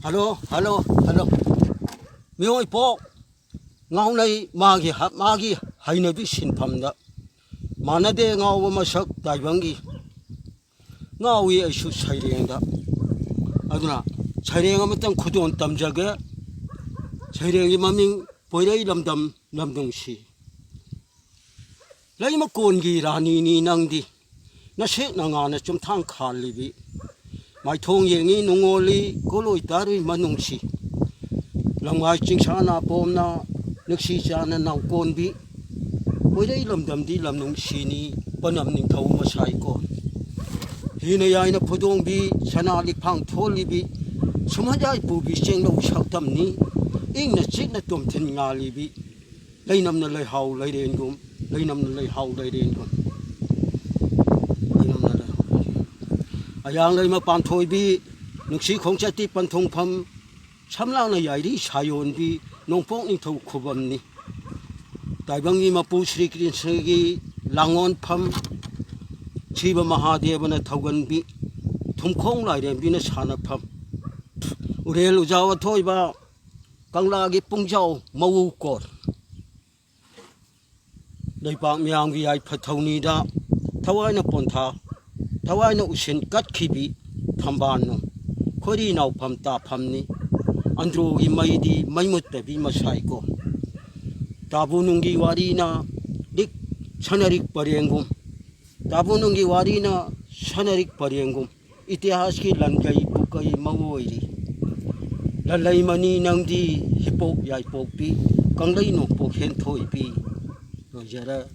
ฮัลโหลฮัลโหลฮัลโหลมีโอ้ยปอกเงาในมากีให้ในวิสินพำนะมานาเดเงาว่ามาสักได้บังกีเงาวีไอชุดใช้เรียงดะอันนั้นใช้เรียงมันต้องขุดอนตำจักรใช้เรียงที่มันมีปอยได้ลำดงสีแล้วยังมาโกนกีรานี่นั่งดีน่าเช็ดนางานจมทางขาลีบีไม่ทงอย่างนี้นงโอลีก็ลอยตาด้วยมันนงสีหลังไว้จิงชานาปอมนานึกสีจานาโกนบีปอยได้ลำดำดีลำนงสีนี้ปนำนิ่งเท้ามาใช้ก่อนฮีนายนะพดงบีชนะลิพังทอลีบีสมัยได้ปูบีเชงเราชักทำนี้อิงนะจิตนะตุ่มเทนงาลีบีเลยนำนั่นเลยเฮาเลยเดินกุมเลยนำนั่นเลยเฮาเลยเดินกุมอย่างเลยมาปานถอยบีนึกสีของจะตีปันทงพัมช้ำล่างในใหญ่ที่ชายอนบีน้องพวกนี่ถูกขบันนี่แต่บางทีมาปูสรีกินสรีลางอนพัมชีบมหาเดวนะทวันบีทุ่มคงไหลเดินบีนะชานะพัมอุเรลุจาวถอยบ้ากังลากิปุงเจ้ามาวูกอดได้ปากมีอังวิไอพัทวนีดาทวายนะปนทาทวายนะอุเชนกัดขีบีทำบานนคอยดีนาวพัมตาพัมนี้อันโรกิไม่ดีไม่หมดแต่บีมาใช้ก็ตาบุนุงกีวารีนาดิกชนริกปริยังกุมตาบุนุงกีวารีนาชนริกปริยังกุมอิติฮัสกีลันไกบุกไกมาโวยดีลันไลมันนี่นังดีฮิปโปยายปกปีกังไลนกปกเห็นถอยปีโรเจอร์